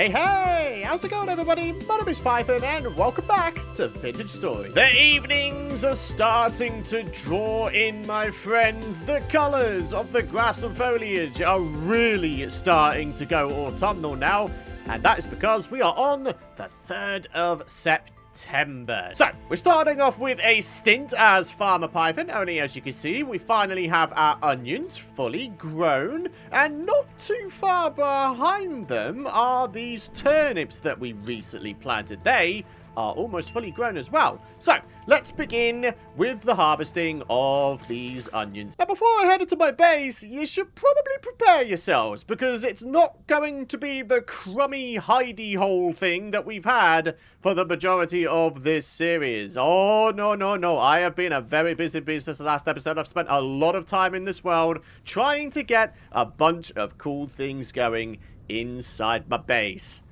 Hey, how's it going everybody? My name is Python and welcome back to Vintage Story. The evenings are starting to draw in, my friends. The colours of the grass and foliage are really starting to go autumnal now, and that is because we are on the 3rd of September. So, we're starting off with a stint as Farmer Python, only as you can see, we finally have our onions fully grown, and not too far behind them are these turnips that we recently planted. They are almost fully grown as well. So, let's begin with the harvesting of these onions. Now, before I head into my base, you should probably prepare yourselves, because it's not going to be the crummy hidey-hole thing that we've had for the majority of this series. Oh, no. I have been a very busy business the last episode. I've spent a lot of time in this world trying to get a bunch of cool things going inside my base.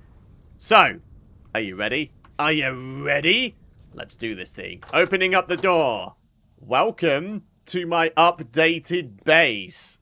So, are you ready? Are you ready? Let's do this thing. Opening up the door. Welcome to my updated base.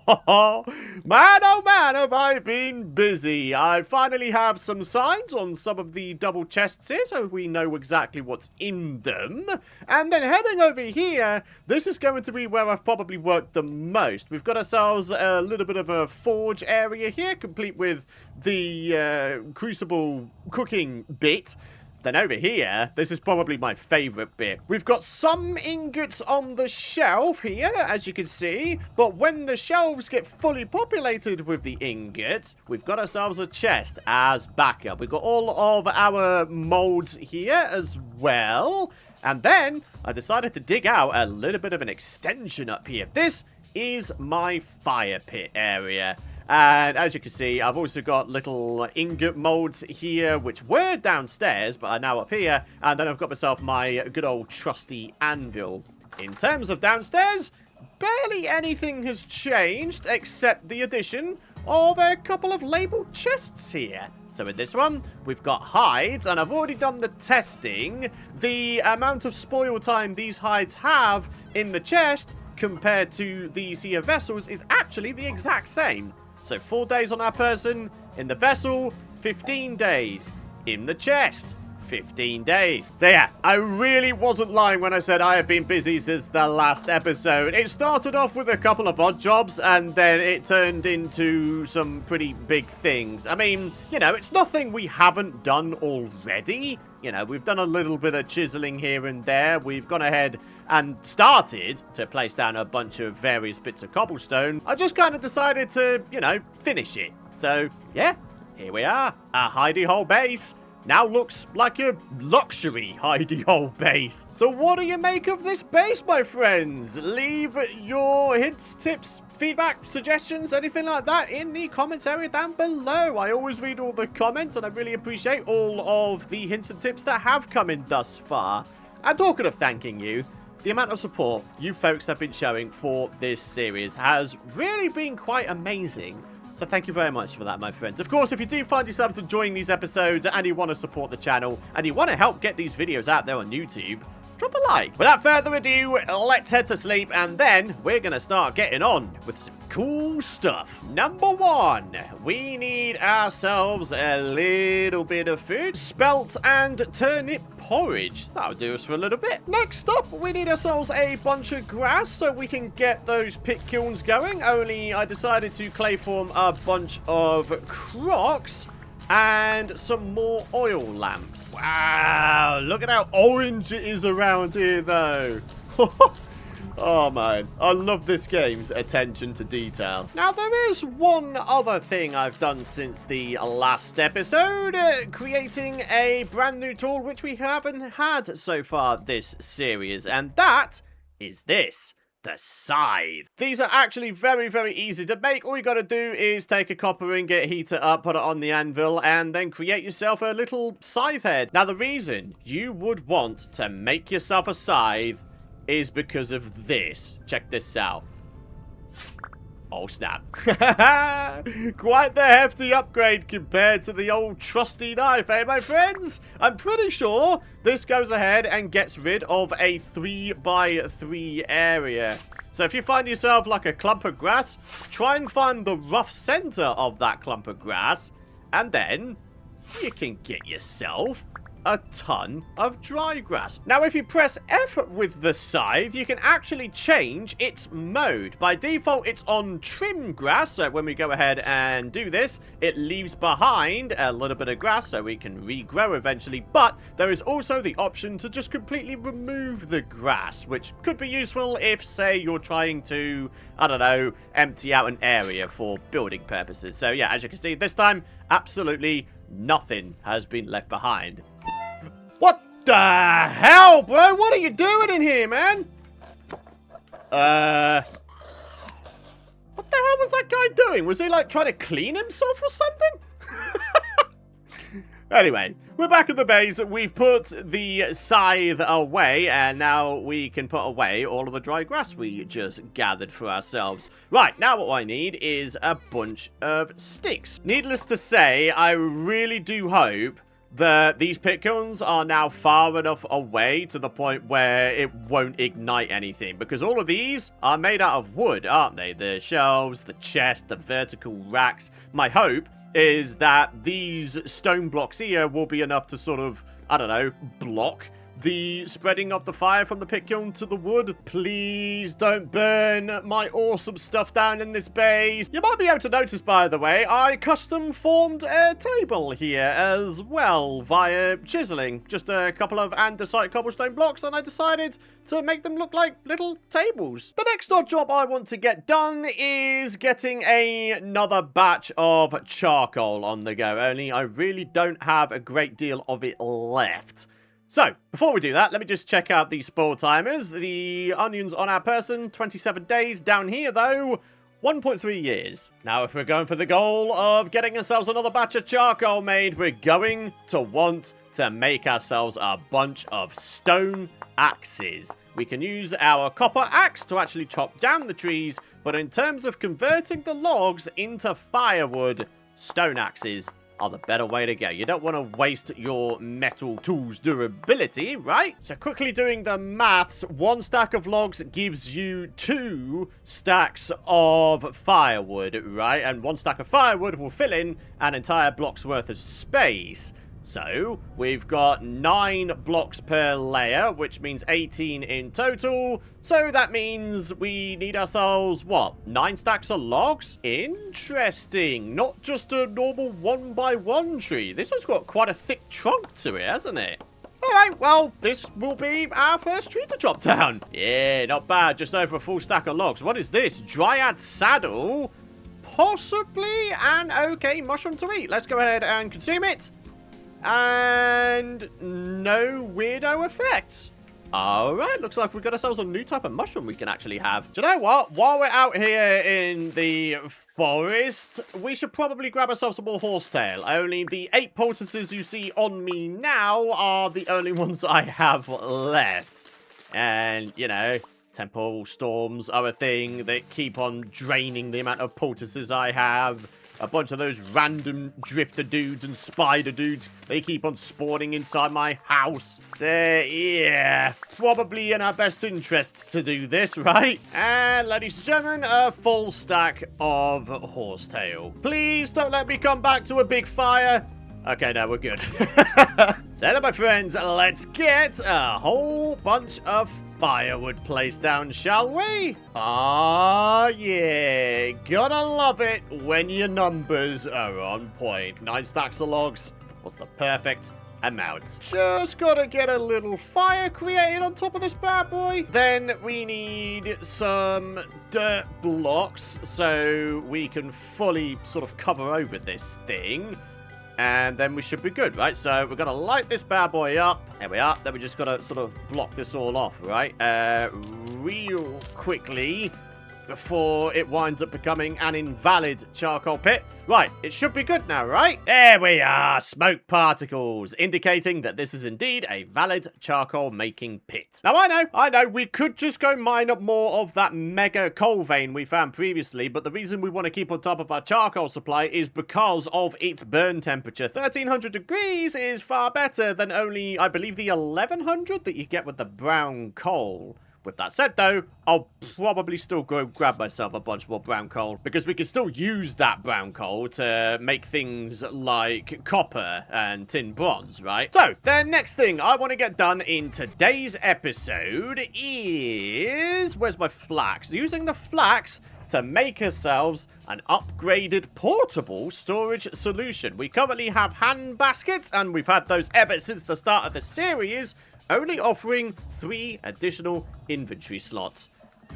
Oh man, have I been busy. I finally have some signs on some of the double chests here, so we know exactly what's in them. And then heading over here, this is going to be where I've probably worked the most. We've got ourselves a little bit of a forge area here, complete with the crucible cooking bit. Then over here, this is probably my favorite bit. We've got some ingots on the shelf here, as you can see. But when the shelves get fully populated with the ingots, we've got ourselves a chest as backup. We've got all of our molds here as well. And then I decided to dig out a little bit of an extension up here. This is my fire pit area. And as you can see, I've also got little ingot molds here, which were downstairs, but are now up here. And then I've got myself my good old trusty anvil. In terms of downstairs, barely anything has changed, except the addition of a couple of labeled chests here. So in this one, we've got hides, and I've already done the testing. The amount of spoil time these hides have in the chest compared to these here vessels is actually the exact same. So 4 days on our person, in the vessel, 15 days. In the chest, 15 days. So yeah, I really wasn't lying when I said I have been busy since the last episode. It started off with a couple of odd jobs, and then it turned into some pretty big things. I mean, you know, it's nothing we haven't done already. You know, we've done a little bit of chiseling here and there. We've gone ahead and started to place down a bunch of various bits of cobblestone. I just kind of decided to, you know, finish it. So, yeah, here we are. Our hidey-hole base now looks like a luxury hidey-hole base. So what do you make of this base, my friends? Leave your hints, tips, feedback, suggestions, anything like that in the comments area down below. I always read all the comments, and I really appreciate all of the hints and tips that have come in thus far. And talking of thanking you, the amount of support you folks have been showing for this series has really been quite amazing. So thank you very much for that, my friends. Of course, if you do find yourselves enjoying these episodes and you want to support the channel and you want to help get these videos out there on YouTube, drop a like. Without further ado, let's head to sleep, and then we're going to start getting on with some cool stuff. Number 1, we need ourselves a little bit of food. Spelt and turnip porridge. That'll do us for a little bit. Next up, we need ourselves a bunch of grass so we can get those pit kilns going. Only I decided to clay form a bunch of crocks and some more oil lamps. Wow, look at how orange it is around here, though. Oh, man. I love this game's attention to detail. Now, there is one other thing I've done since the last episode. Creating a brand new tool which we haven't had so far this series. And that is this. The scythe. These are actually very, very easy to make. All you gotta do is take a copper ingot, heat it up, put it on the anvil, and then create yourself a little scythe head. Now, the reason you would want to make yourself a scythe is because of this. Check this out. Oh, snap. Quite the hefty upgrade compared to the old trusty knife, eh, my friends? I'm pretty sure this goes ahead and gets rid of a 3x3 area. So if you find yourself like a clump of grass, try and find the rough center of that clump of grass, and then you can get yourself a ton of dry grass. Now, if you press F with the scythe, you can actually change its mode. By default, it's on trim grass, so when we go ahead and do this, it leaves behind a little bit of grass so we can regrow eventually, but there is also the option to just completely remove the grass, which could be useful if, say, you're trying to, I don't know, empty out an area for building purposes. So yeah, as you can see, this time, absolutely nothing has been left behind. What the hell, bro? What are you doing in here, man? What the hell was that guy doing? Was he, like, trying to clean himself or something? Anyway, we're back at the base. We've put the scythe away, and now we can put away all of the dry grass we just gathered for ourselves. Right, now what I need is a bunch of sticks. Needless to say, I really do hope that these pit kilns are now far enough away to the point where it won't ignite anything, because all of these are made out of wood, aren't they? The shelves, the chest, the vertical racks. My hope is that these stone blocks here will be enough to sort of, I don't know, block the spreading of the fire from the pit kiln to the wood. Please don't burn my awesome stuff down in this base. You might be able to notice, by the way, I custom formed a table here as well via chiseling. Just a couple of andesite cobblestone blocks, and I decided to make them look like little tables. The next odd job I want to get done is getting another batch of charcoal on the go, only I really don't have a great deal of it left. So, before we do that, let me just check out the spoil timers. The onions on our person, 27 days. Down here, though, 1.3 years. Now, if we're going for the goal of getting ourselves another batch of charcoal made, we're going to want to make ourselves a bunch of stone axes. We can use our copper axe to actually chop down the trees, but in terms of converting the logs into firewood, stone axes are the better way to go. You don't want to waste your metal tools durability, right? So quickly doing the maths, 1 stack of logs gives you 2 stacks of firewood, right? And 1 stack of firewood will fill in an entire block's worth of space. So we've got 9 blocks per layer, which means 18 in total. So that means we need ourselves, what, 9 stacks of logs? Interesting. Not just a normal 1x1 tree. This one's got quite a thick trunk to it, hasn't it? Alright, well, this will be our first tree to chop down. Yeah, not bad. Just over a full stack of logs. What is this? Dryad saddle? Possibly an okay mushroom to eat. Let's go ahead and consume it. And no weirdo effects. Alright, looks like we've got ourselves a new type of mushroom we can actually have. Do you know what? While we're out here in the forest, we should probably grab ourselves some more horsetail. Only the 8 poultices you see on me now are the only ones I have left. And, you know, temporal storms are a thing that keep on draining the amount of poultices I have. A bunch of those random drifter dudes and spider dudes, they keep on spawning inside my house. So, yeah, probably in our best interests to do this, right? And, ladies and gentlemen, a full stack of horsetail. Please don't let me come back to a big fire. Okay, no, we're good. So, my friends, let's get a whole bunch of firewood placed down, shall we? Ah, yeah. Gotta love it when your numbers are on point. 9 stacks of logs was the perfect amount. Just gotta get a little fire created on top of this bad boy. Then we need some dirt blocks so we can fully sort of cover over this thing. And then we should be good, right? So we're going to light this bad boy up. There we are. Then we just got to sort of block this all off, right? Real quickly before it winds up becoming an invalid charcoal pit. Right, it should be good now, right? There we are, smoke particles, indicating that this is indeed a valid charcoal making pit. Now, I know, we could just go mine up more of that mega coal vein we found previously, but the reason we want to keep on top of our charcoal supply is because of its burn temperature. 1300 degrees is far better than only, I believe, the 1100 that you get with the brown coal, With that said, though, I'll probably still go grab myself a bunch more brown coal, because we can still use that brown coal to make things like copper and tin bronze, right? So, the next thing I want to get done in today's episode is... Where's my flax? Using the flax to make ourselves an upgraded portable storage solution. We currently have hand baskets, and we've had those ever since the start of the series, only offering 3 additional inventory slots.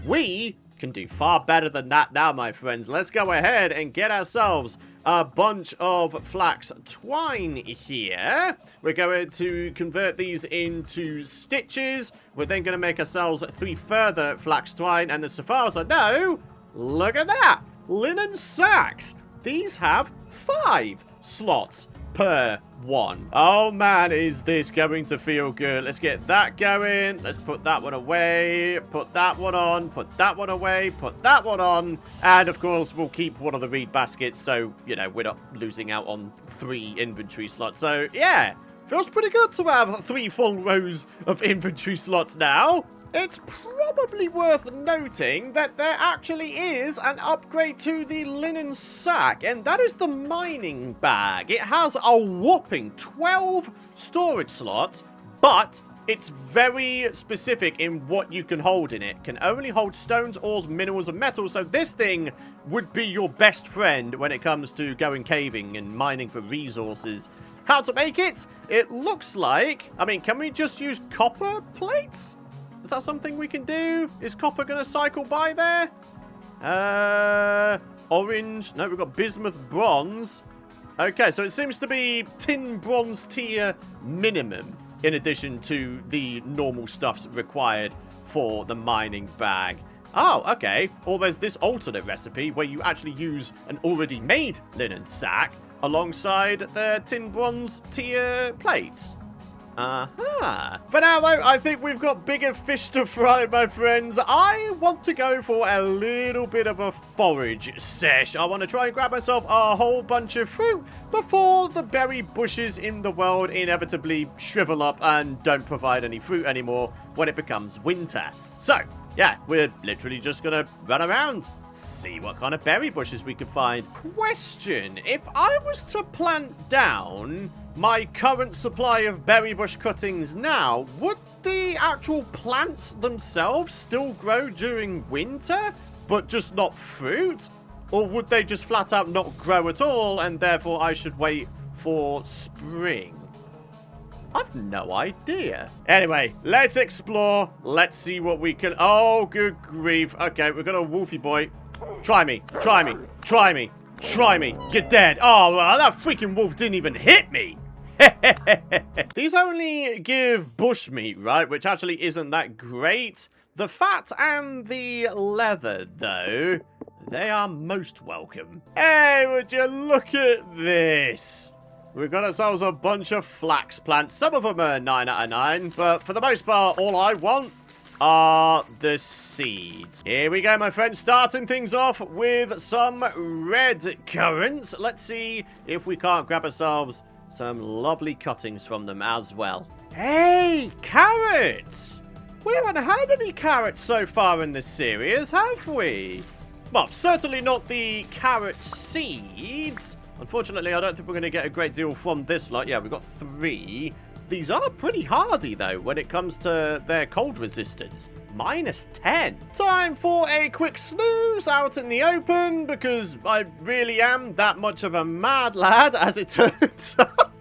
We can do far better than that now, my friends. Let's go ahead and get ourselves a bunch of flax twine here. We're going to convert these into stitches. We're then going to make ourselves 3 further flax twine, and as far as I know, look at that! Linen sacks! These have 5 slots per one. Oh man, is this going to feel good. Let's get that going. Let's put that one away. Put that one on. Put that one away. Put that one on. And of course, we'll keep one of the reed baskets so, you know, we're not losing out on 3 inventory slots. So, yeah, feels pretty good to have 3 full rows of inventory slots now. It's probably worth noting that there actually is an upgrade to the linen sack, and that is the mining bag. It has a whopping 12 storage slots, but it's very specific in what you can hold in it. It can only hold stones, ores, minerals, and metals, so this thing would be your best friend when it comes to going caving and mining for resources. How to make it? It looks like... I mean, can we just use copper plates? Is that something we can do? Is copper going to cycle by there? Orange. No, we've got bismuth bronze. Okay, so it seems to be tin bronze tier minimum in addition to the normal stuffs required for the mining bag. Oh, okay. Or there's this alternate recipe where you actually use an already made linen sack alongside the tin bronze tier plates. For now, though, I think we've got bigger fish to fry, my friends. I want to go for a little bit of a forage sesh. I want to try and grab myself a whole bunch of fruit before the berry bushes in the world inevitably shrivel up and don't provide any fruit anymore when it becomes winter. So, yeah, we're literally just going to run around, see what kind of berry bushes we can find. Question, if I was to plant down my current supply of berry bush cuttings now, would the actual plants themselves still grow during winter, but just not fruit? Or would they just flat out not grow at all, and therefore I should wait for spring? I've no idea. Anyway, let's explore. Let's see what we can... Oh, good grief. Okay, we've got a wolfy boy. Try me. Try me. Try me. Try me. You're dead. Oh, well, that freaking wolf didn't even hit me. These only give bushmeat, right? Which actually isn't that great. The fat and the leather, though, they are most welcome. Hey, would you look at this? We've got ourselves a bunch of flax plants. Some of them are 9 out of 9, but for the most part, all I want are the seeds. Here we go, my friends, starting things off with some red currants. Let's see if we can't grab ourselves some lovely cuttings from them as well. Hey, carrots! We haven't had any carrots so far in this series, have we? Well, certainly not the carrot seeds. Unfortunately, I don't think we're going to get a great deal from this lot. Yeah, we've got 3. These are pretty hardy, though, when it comes to their cold resistance. -10. Time for a quick snooze out in the open, because I really am that much of a mad lad, as it turns out.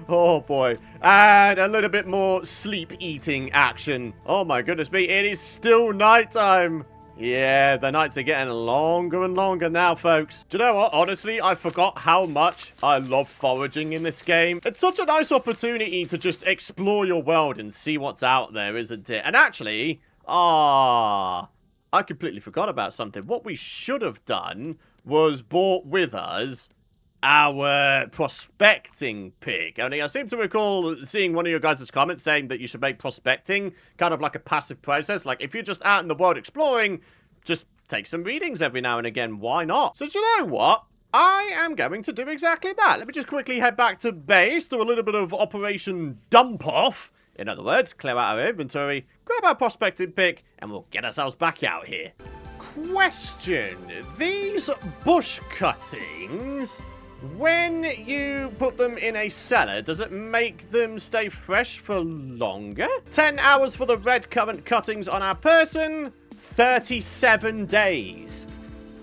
Oh, boy. And a little bit more sleep-eating action. Oh, my goodness me. It is still nighttime. Yeah, the nights are getting longer and longer now, folks. Do you know what? Honestly, I forgot how much I love foraging in this game. It's such a nice opportunity to just explore your world and see what's out there, isn't it? And actually, I completely forgot about something. What we should have done was brought with us our prospecting pick. Only I seem to recall seeing one of your guys' comments saying that you should make prospecting kind of like a passive process. Like, if you're just out in the world exploring, just take some readings every now and again. Why not? So do you know what? I am going to do exactly that. Let me just quickly head back to base, do a little bit of Operation Dump Off In other words, clear out our inventory, grab our prospecting pick, and we'll get ourselves back out here. Question. These bush cuttings, when you put them in a cellar, does it make them stay fresh for longer? 10 hours for the red currant cuttings on our person, 37 days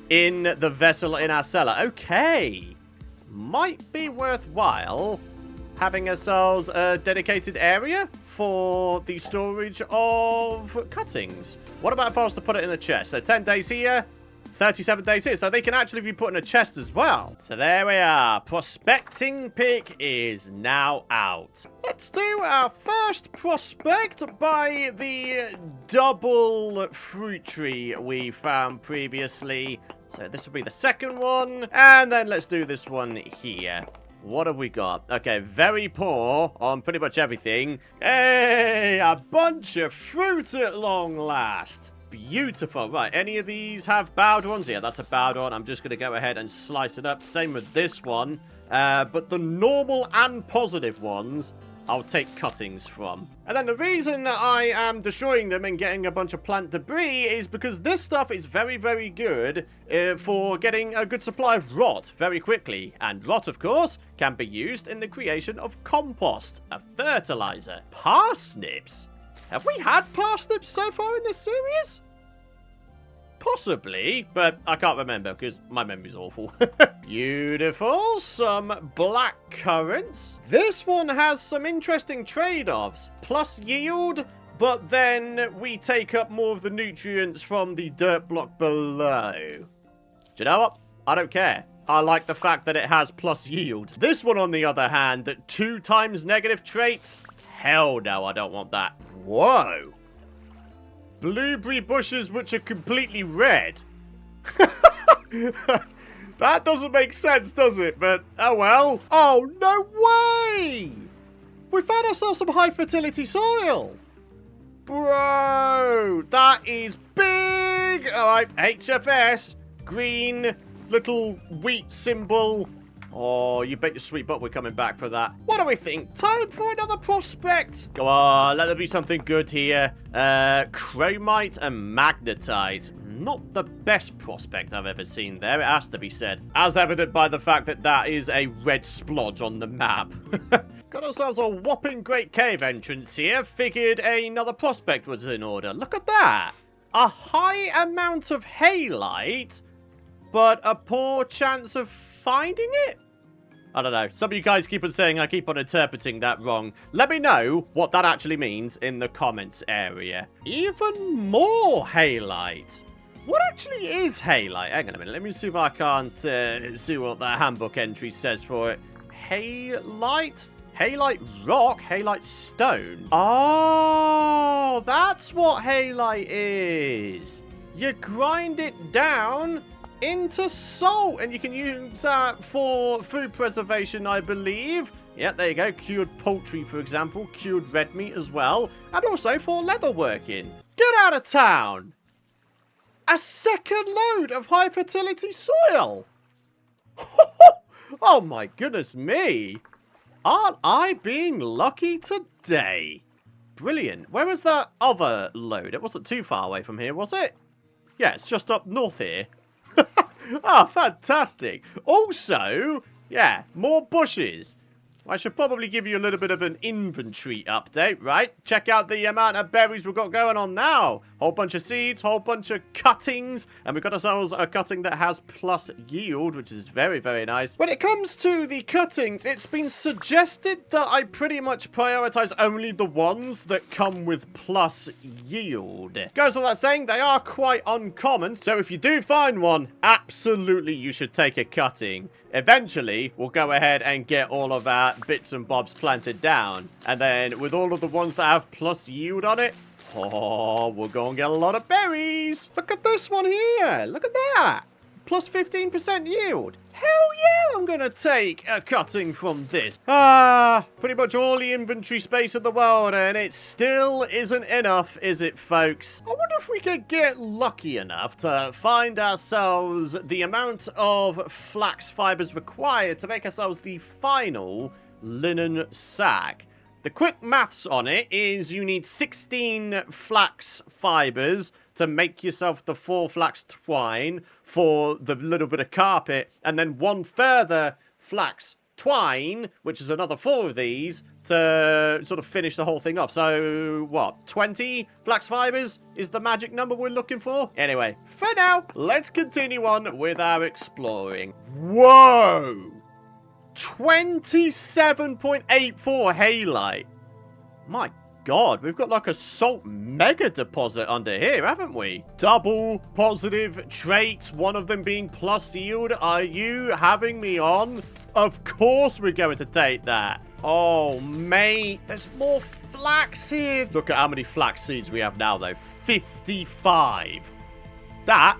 in the vessel in our cellar. Okay. Might be worthwhile having ourselves a dedicated area for the storage of cuttings. What about if I was to put it in the chest? So 10 days here, 37 days here. So they can actually be put in a chest as well. So there we are. Prospecting pick is now out. Let's do our first prospect by the double fruit tree we found previously. So this will be the second one. And then let's do this one here. What have we got? Okay, very poor on pretty much everything. Hey, a bunch of fruit at long last. Beautiful. Right, any of these have bowed ones? Yeah, that's a bowed one. I'm just going to go ahead and slice it up. Same with this one. But the normal and positive ones, I'll take cuttings from. And then the reason I am destroying them and getting a bunch of plant debris is because this stuff is very, very good for getting a good supply of rot very quickly. And rot, of course, can be used in the creation of compost, a fertilizer. Parsnips? Have we had parsnips so far in this series? Possibly, but I can't remember because my memory's awful. Beautiful. Some black currants. This one has some interesting trade-offs. Plus yield, but then we take up more of the nutrients from the dirt block below. Do you know what? I don't care. I like the fact that it has plus yield. This one, on the other hand, 2 times negative traits. Hell no, I don't want that. Whoa. Blueberry bushes which are completely red. That doesn't make sense, does it? But, oh well. Oh, no way! We found ourselves some high fertility soil. Bro, that is big. All right, HFS, green, little wheat symbol. Oh, you bet your sweet butt we're coming back for that. What do we think? Time for another prospect. Go on, let there be something good here. Chromite and magnetite. Not the best prospect I've ever seen there, it has to be said. As evident by the fact that that is a red splodge on the map. Got ourselves a whopping great cave entrance here. Figured another prospect was in order. Look at that. A high amount of halite, but a poor chance of finding it? I don't know. Some of you guys keep on saying I keep on interpreting that wrong. Let me know what that actually means in the comments area. Even more halite. What actually is halite? Hang on a minute. Let me see if I can't see what the handbook entry says for it. Halite? Halite rock? Halite stone? Oh, that's what halite is. You grind it down into salt, and you can use that for food preservation, I believe. Yeah, there you go. Cured poultry, for example. Cured red meat as well. And also for leather working. Get out of town! A second load of high fertility soil! Oh my goodness me! Aren't I being lucky today? Brilliant. Where was that other load? It wasn't too far away from here, was it? Yeah, it's just up north here. Ah, fantastic. Also, yeah, more bushes. I should probably give you a little bit of an inventory update, right? Check out the amount of berries we've got going on now. Whole bunch of seeds, whole bunch of cuttings, and we've got ourselves a cutting that has plus yield, which is very, very nice. When it comes to the cuttings, it's been suggested that I pretty much prioritize only the ones that come with plus yield. Goes without saying, they are quite uncommon, so if you do find one, absolutely you should take a cutting. Eventually, we'll go ahead and get all of our bits and bobs planted down. And then, with all of the ones that have plus yield on it, oh, we'll go and get a lot of berries. Look at this one here. Look at that. Plus 15% yield. Hell yeah, I'm going to take a cutting from this. Pretty much all the inventory space in the world, and it still isn't enough, is it, folks? I wonder if we could get lucky enough to find ourselves the amount of flax fibers required to make ourselves the final linen sack. the quick maths on it is you need 16 flax fibers to make yourself the 4 flax twine for the little bit of carpet, and then 1 further flax twine, which is another 4 of these, to sort of finish the whole thing off. So, what, 20 flax fibers is the magic number we're looking for? Anyway, for now, let's continue on with our exploring. Whoa! 27.84 halite. My God, we've got like a salt mega deposit under here, haven't we? Double positive traits, one of them being plus yield. Are you having me on? Of course we're going to take that. Oh, mate, there's more flax here. Look at how many flax seeds we have now, though. 55. That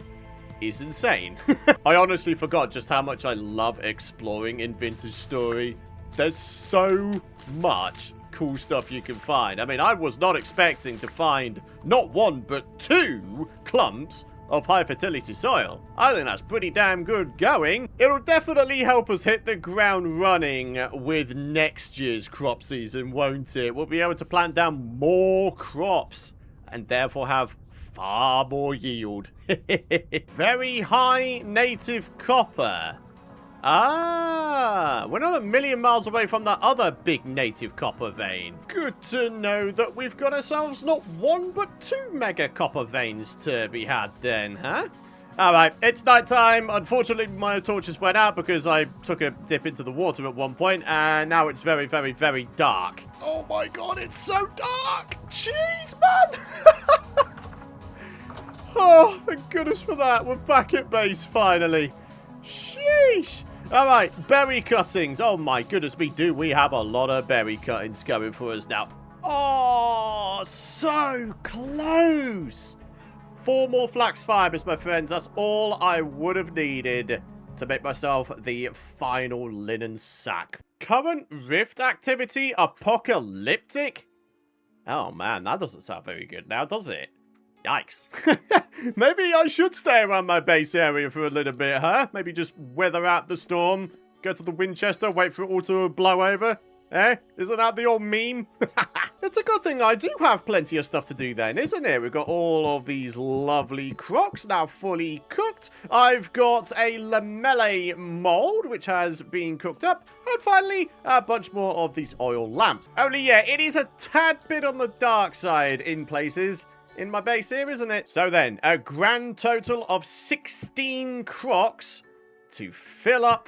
is insane. I honestly forgot just how much I love exploring in Vintage Story. There's so much cool stuff you can find. I mean, I was not expecting to find not 1, but 2 clumps of high fertility soil. I think that's pretty damn good going. It'll definitely help us hit the ground running with next year's crop season, won't it? We'll be able to plant down more crops and therefore have far more yield. Very high native copper. Ah, we're not a million miles away from that other big native copper vein. Good to know that we've got ourselves not 1 but 2 mega copper veins to be had then, huh? Alright, it's nighttime. Unfortunately, my torches went out because I took a dip into the water at one point, and now it's very, very, very dark. Oh my God, it's so dark! Jeez, man! Oh, thank goodness for that. We're back at base, finally. Sheesh. Alright, berry cuttings. Oh my goodness me, do we have a lot of berry cuttings going for us now. Oh, so close. 4 more flax fibers, my friends. That's all I would have needed to make myself the final linen sack. Current rift activity apocalyptic? Oh man, that doesn't sound very good now, does it? Yikes. Maybe I should stay around my base area for a little bit, huh? Maybe just weather out the storm, go to the Winchester, wait for it all to blow over. Eh? Isn't that the old meme? It's a good thing I do have plenty of stuff to do then, isn't it? We've got all of these lovely crocs now fully cooked. I've got a lamelle mold, which has been cooked up. And finally, a bunch more of these oil lamps. Only, yeah, it is a tad bit on the dark side in places in my base here, isn't it? So then, a grand total of 16 crocs to fill up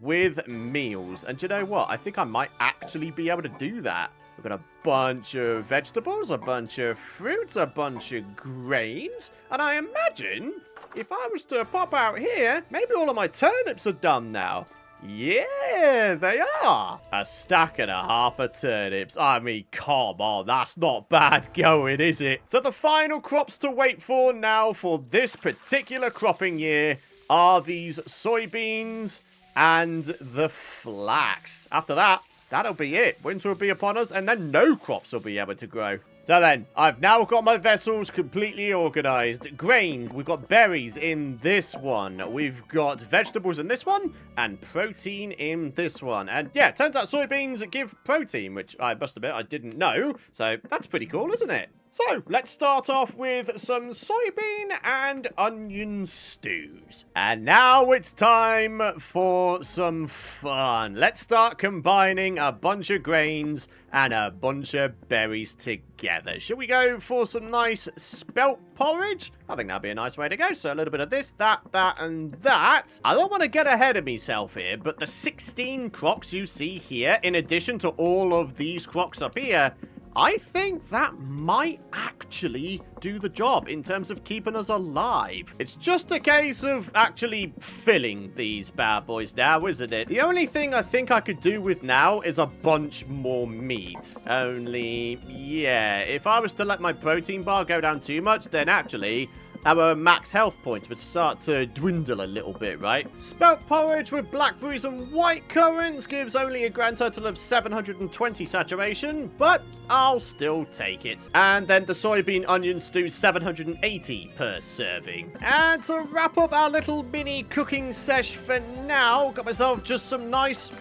with meals. And you know what? I think I might actually be able to do that. We've got a bunch of vegetables, a bunch of fruits, a bunch of grains. And I imagine if I was to pop out here, maybe all of my turnips are done now. Yeah, they are. A stack and a half of turnips. I mean, come on, that's not bad going, is it? So the final crops to wait for now for this particular cropping year are these soybeans and the flax. After that, that'll be it. Winter will be upon us, and then no crops will be able to grow. So then, I've now got my vessels completely organized. Grains, we've got berries in this one. We've got vegetables in this one, and protein in this one. And yeah, turns out soybeans give protein, which I must admit I didn't know. So that's pretty cool, isn't it? So, let's start off with some soybean and onion stews. And now it's time for some fun. Let's start combining a bunch of grains and a bunch of berries together. Should we go for some nice spelt porridge? I think that'd be a nice way to go. So a little bit of this, that, and that. I don't want to get ahead of myself here, but the 16 crocs you see here, in addition to all of these crocs up here, I think that might actually do the job in terms of keeping us alive. It's just a case of actually filling these bad boys now, isn't it? The only thing I think I could do with now is a bunch more meat. Only, yeah, if I was to let my protein bar go down too much, then actually our max health points would start to dwindle a little bit, right? Spelt porridge with blackberries and white currants gives only a grand total of 720 saturation, but I'll still take it. And then the soybean onion stew, 780 per serving. And to wrap up our little mini cooking sesh for now, got myself just some nice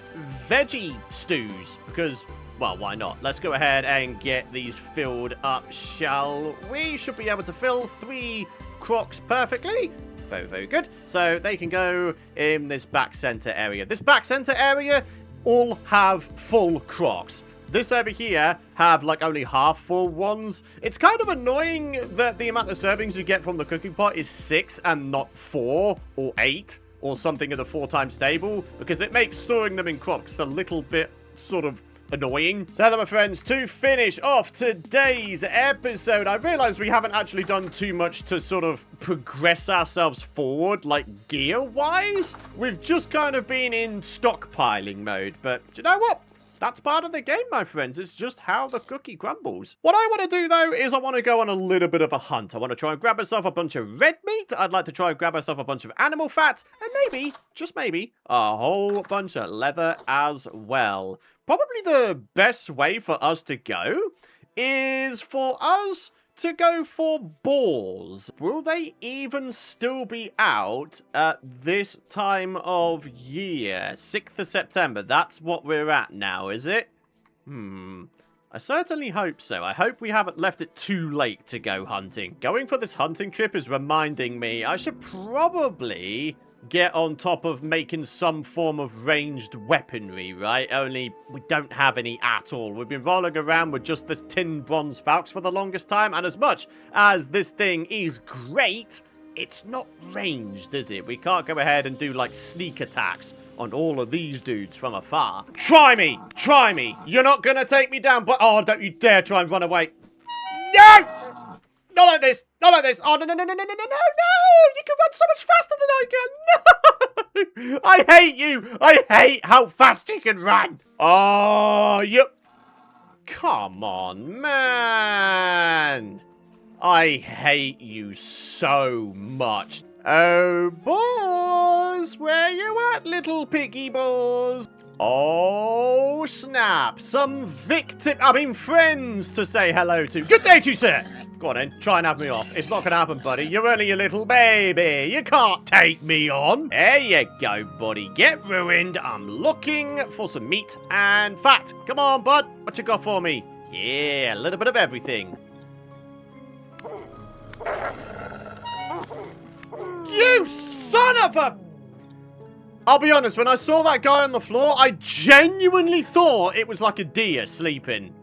veggie stews, because Well, why not? Let's go ahead and get these filled up, shall we? Should be able to fill 3 crocs perfectly. Very, very good. So they can go in this back center area. This back center area all have full crocs. This over here have like only half full ones. It's kind of annoying that the amount of servings you get from the cooking pot is 6 and not 4 or 8 or something in the 4 times table, because it makes storing them in crocs a little bit sort of annoying. So then, my friends, to finish off today's episode, I realized we haven't actually done too much to sort of progress ourselves forward, like gear-wise. We've just kind of been in stockpiling mode, but do you know what? That's part of the game, my friends. It's just how the cookie crumbles. What I want to do, though, is I want to go on a little bit of a hunt. I want to try and grab myself a bunch of red meat. I'd like to try and grab myself a bunch of animal fat. And maybe, just maybe, a whole bunch of leather as well. Probably the best way for us to go is for us to go for boars. Will they even still be out at this time of year? 6th of September, that's what we're at now, is it? I certainly hope so. I hope we haven't left it too late to go hunting. Going for this hunting trip is reminding me I should probably get on top of making some form of ranged weaponry, right? Only we don't have any at all. We've been rolling around with just this tin bronze falx for the longest time, and as much as this thing is great, it's not ranged, is it? We can't go ahead and do like sneak attacks on all of these dudes from afar. Try me! Try me! You're not gonna take me down, but oh, don't you dare try and run away. No! Not like this! Not like this! Oh, no, no, no, no, no, no, no, no, no! You can run so much faster than I can! No! I hate you! I hate how fast you can run! Oh, yep. Come on, man! I hate you so much. Oh, boars! Where you at, little piggy boars? Oh, snap. Some friends to say hello to. Good day to you, sir. Go on then, try and have me off. It's not going to happen, buddy. You're only a little baby. You can't take me on. There you go, buddy. Get ruined. I'm looking for some meat and fat. Come on, bud. What you got for me? Yeah, a little bit of everything. You son of a... I'll be honest, when I saw that guy on the floor, I genuinely thought it was like a deer sleeping.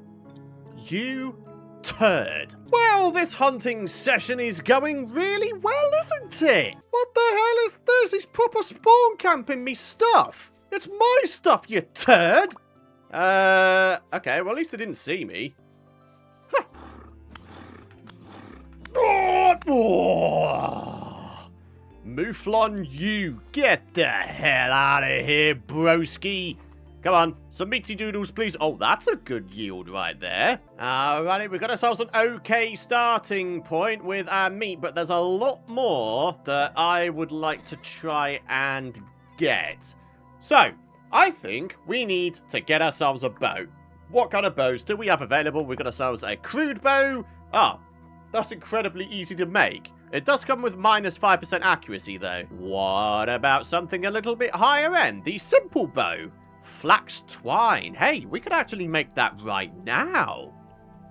You turd. Well, this hunting session is going really well, isn't it? What the hell is this? He's proper spawn camping me stuff. It's my stuff, you turd. Okay, well, at least they didn't see me. Huh. Oh. Mouflon, you get the hell out of here, broski. Come on, some meaty doodles, please. Oh, that's a good yield right there. Alrighty, we've got ourselves an okay starting point with our meat, but there's a lot more that I would like to try and get. So, I think we need to get ourselves a bow. What kind of bows do we have available? We've got ourselves a crude bow. Ah, that's incredibly easy to make. It does come with minus 5% accuracy, though. What about something a little bit higher end? The simple bow. Flax twine. Hey, we could actually make that right now.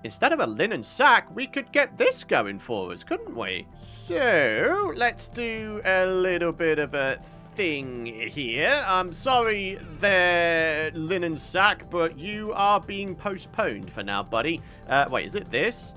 Instead of a linen sack, we could get this going for us, couldn't we? So, let's do a little bit of a thing here. I'm sorry there, linen sack, but you are being postponed for now, buddy. Wait, is it this?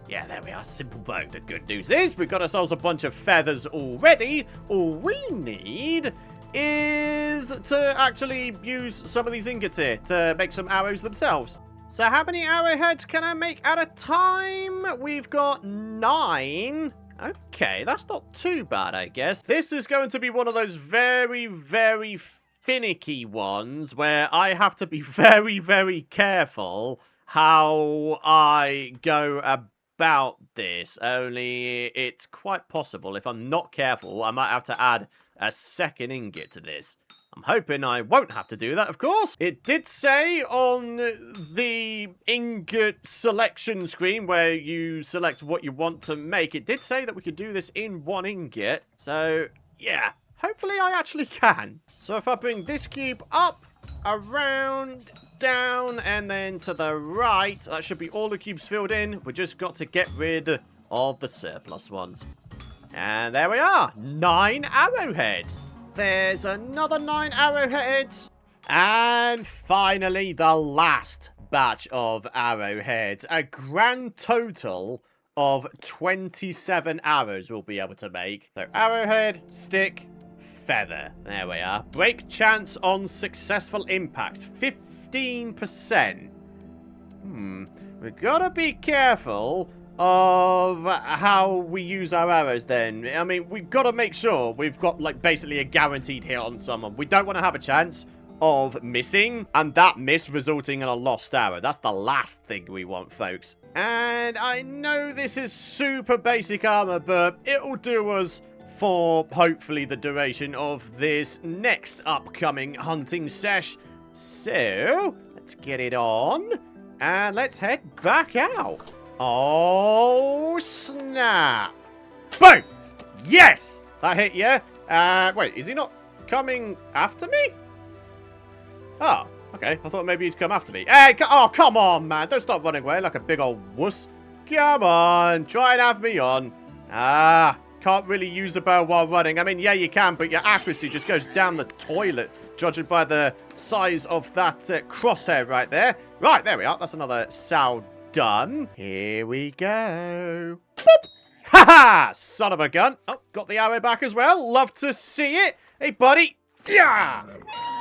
Yeah, there we are. Simple bow. The good news is we've got ourselves a bunch of feathers already. All we need is to actually use some of these ingots here to make some arrows themselves. So how many arrowheads can I make at a time? We've got 9. Okay, that's not too bad, I guess. This is going to be one of those very, very finicky ones where I have to be very, very careful how I go about this. Only it's quite possible if I'm not careful, I might have to add a second ingot to this. I'm hoping I won't have to do that, of course. It did say on the ingot selection screen where you select what you want to make, it did say that we could do this in 1 ingot. So, yeah, hopefully I actually can. So if I bring this cube up, around, down, and then to the right. That should be all the cubes filled in. We just got to get rid of the surplus ones. And there we are. 9 arrowheads. There's another 9 arrowheads. And finally, the last batch of arrowheads. A grand total of 27 arrows we'll be able to make. So arrowhead, stick, feather. There we are. Break chance on successful impact. 15%. We've got to be careful of how we use our arrows then. I mean, we've got to make sure we've got, like, basically a guaranteed hit on someone. We don't want to have a chance of missing, and that miss resulting in a lost arrow. That's the last thing we want, folks. And I know this is super basic armor, but it'll do us for, hopefully, the duration of this next upcoming hunting sesh. So, let's get it on, and let's head back out. Oh, snap. Boom! Yes! That hit you. Wait, is he not coming after me? Oh, okay. I thought maybe he'd come after me. Hey, oh, come on, man. Don't stop running away like a big old wuss. Come on. Try and have me on. Can't really use the bow while running. I mean, yeah, you can, but your accuracy just goes down the toilet, judging by the size of that crosshair right there. Right, there we are. That's another sow done. Here we go. Boop. Ha-ha! Son of a gun. Oh, got the arrow back as well. Love to see it. Hey, buddy. Yeah.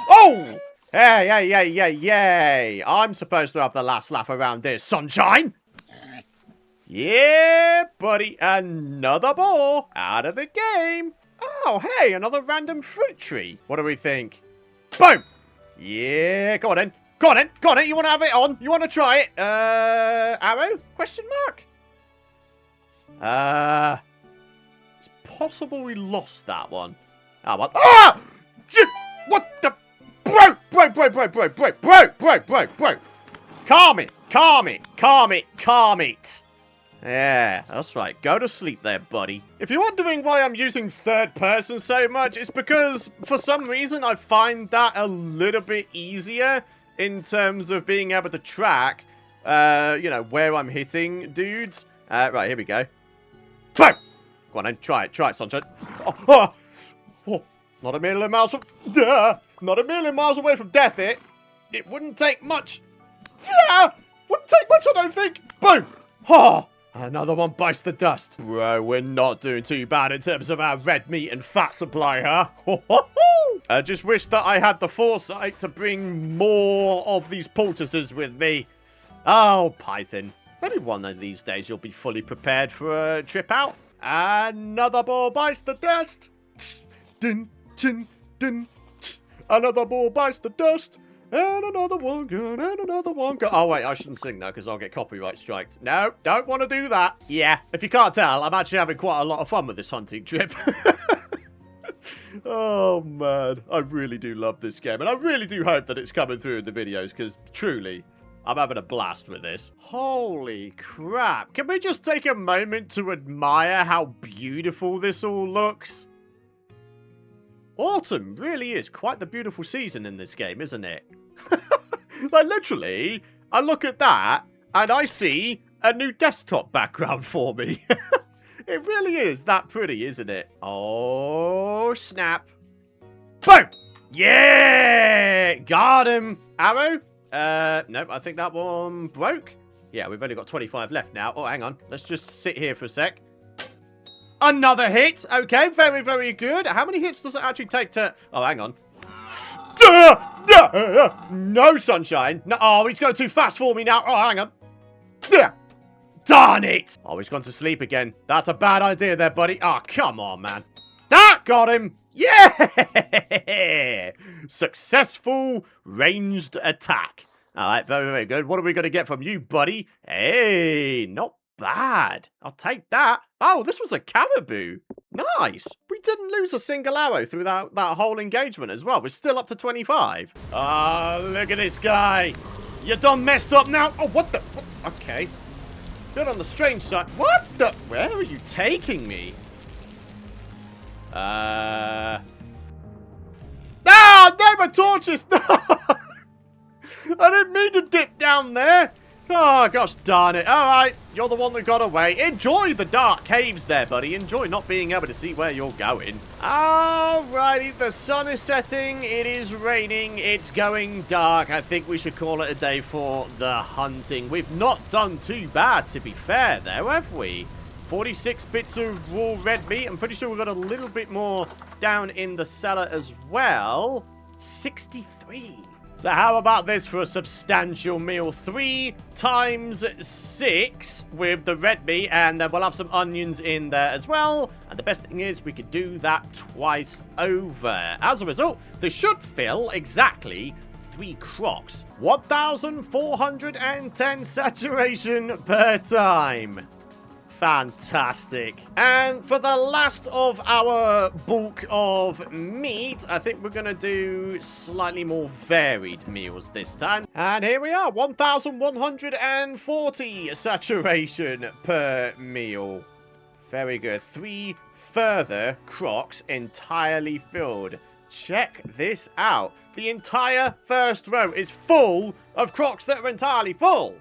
Oh! Hey. I'm supposed to have the last laugh around here, sunshine. Yeah, buddy. Another ball out of the game. Oh, hey, another random fruit tree. What do we think? Boom. Yeah, go on then. Go on then. You want to have it on? You want to try it? Arrow? Question mark? It's possible we lost that one. Ah, what? Ah! What the? Bro! Calm it. Yeah, that's right. Go to sleep there, buddy. If you're wondering why I'm using third person so much, it's because, for some reason, I find that a little bit easier in terms of being able to track, you know, where I'm hitting dudes. Right, here we go. Boom! Go on then, try it, sunshine. Oh, not a million miles from... Not a million miles away from death, it wouldn't take much. Wouldn't take much, I don't think. Boom! Oh, another one bites the dust. Bro, we're not doing too bad in terms of our red meat and fat supply, huh? I just wish that I had the foresight to bring more of these poultices with me. Oh, Python. Maybe one of these days you'll be fully prepared for a trip out. Another ball bites the dust. Dun, dun, dun. Another ball bites the dust. And another one gone, and another one gone. Oh, wait, I shouldn't sing that because I'll get copyright striked. No, don't want to do that. Yeah, if you can't tell, I'm actually having quite a lot of fun with this hunting trip. Oh, man. I really do love this game. And I really do hope that it's coming through in the videos because, truly, I'm having a blast with this. Holy crap. Can we just take a moment to admire how beautiful this all looks? Autumn really is quite the beautiful season in this game, isn't it? Like, literally, I look at that, and I see a new desktop background for me. It really is that pretty, isn't it? Oh, snap. Boom! Yeah! Got him! Arrow? Nope, I think that one broke. Yeah, we've only got 25 left now. Oh, hang on. Let's just sit here for a sec. Another hit. Okay, very, very good. How many hits does it actually take to... Oh, hang on. No, sunshine. No, oh, he's going too fast for me now. Oh, hang on. Darn it. Oh, he's gone to sleep again. That's a bad idea there, buddy. Oh, come on, man. That got him. Yeah! Successful ranged attack. All right, very, very good. What are we going to get from you, buddy? Hey, not bad. I'll take that. Oh, this was a caribou. Nice. We didn't lose a single arrow through that whole engagement as well. We're still up to 25. Oh, look at this guy. You done messed up now. Oh, what the? Okay. Good on the strange side. What the? Where are you taking me? No, my torches. No. I didn't mean to dip down there. Oh, gosh darn it. All right, you're the one that got away. Enjoy the dark caves there, buddy. Enjoy not being able to see where you're going. Alrighty, the sun is setting. It is raining. It's going dark. I think we should call it a day for the hunting. We've not done too bad, to be fair, though, have we? 46 bits of raw red meat. I'm pretty sure we've got a little bit more down in the cellar as well. 63. So how about this for a substantial meal? 3 times 6 with the red meat, and then we'll have some onions in there as well. And the best thing is we could do that twice over. As a result, this should fill exactly 3 crocs. 1,410 saturation per time. Fantastic. And for the last of our bulk of meat, I think we're going to do slightly more varied meals this time. And here we are, 1,140 saturation per meal. Very good. 3 further crocs entirely filled. Check this out. The entire first row is full of crocs that are entirely full.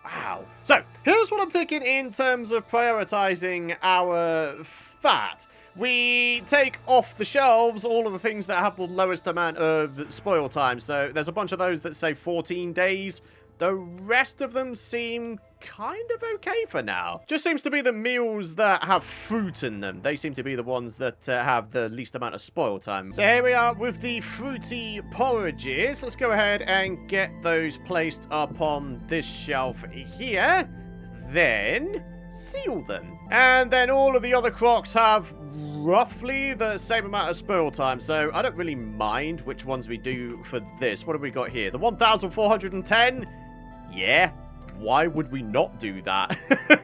Wow. So, here's what I'm thinking in terms of prioritizing our fat. We take off the shelves all of the things that have the lowest amount of spoil time. So, there's a bunch of those that say 14 days. The rest of them seem kind of okay for now. Just seems to be the meals that have fruit in them. They seem to be the ones that have the least amount of spoil time. So here we are with the fruity porridges. Let's go ahead and get those placed upon this shelf here. Then seal them. And then all of the other crocs have roughly the same amount of spoil time. So I don't really mind which ones we do for this. What have we got here? The 1,410? Yeah. Why would we not do that?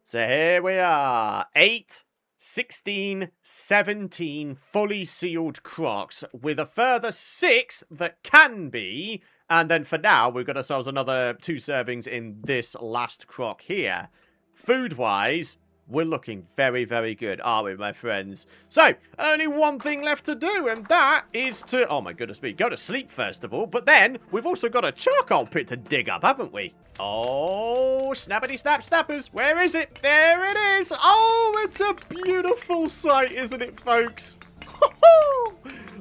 So here we are. 8, 16, 17 fully sealed crocs with a further 6 that can be. And then for now, we've got ourselves another 2 servings in this last croc here. Food-wise, we're looking very, very good, aren't we, my friends? So, only one thing left to do, and that is to... Oh, my goodness me. Go to sleep, first of all. But then, we've also got a charcoal pit to dig up, haven't we? Oh, snappity snap snappers. Where is it? There it is. Oh, it's a beautiful sight, isn't it, folks?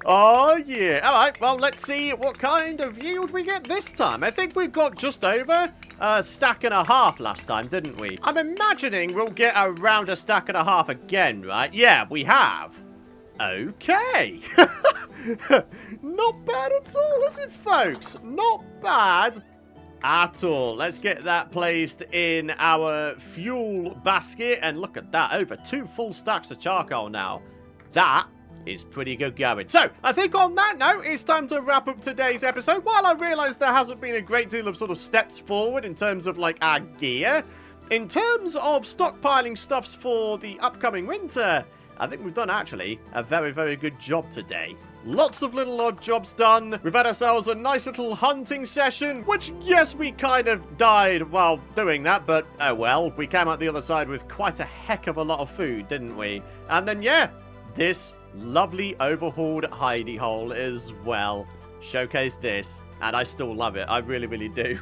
Oh, yeah. All right, well, let's see what kind of yield we get this time. I think we got just over a stack and a half last time, didn't we? I'm imagining we'll get around a stack and a half again, right? Yeah, we have. Okay. Not bad at all, is it, folks? Not bad at all. Let's get that placed in our fuel basket. And look at that, over 2 full stacks of charcoal now. That is pretty good going. So, I think on that note, it's time to wrap up today's episode. While I realise there hasn't been a great deal of sort of steps forward in terms of, like, our gear, in terms of stockpiling stuffs for the upcoming winter, I think we've done, actually, a very, very good job today. Lots of little odd jobs done. We've had ourselves a nice little hunting session, which, yes, we kind of died while doing that, but, oh well, we came out the other side with quite a heck of a lot of food, didn't we? And then, yeah, this lovely overhauled hidey-hole as well. Showcase this, and I still love it. I really, really do.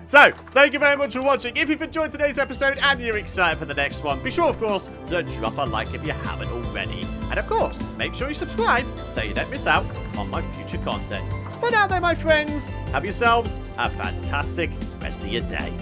So, thank you very much for watching. If you've enjoyed today's episode and you're excited for the next one, be sure, of course, to drop a like if you haven't already. And, of course, make sure you subscribe so you don't miss out on my future content. For now, though, my friends, have yourselves a fantastic rest of your day.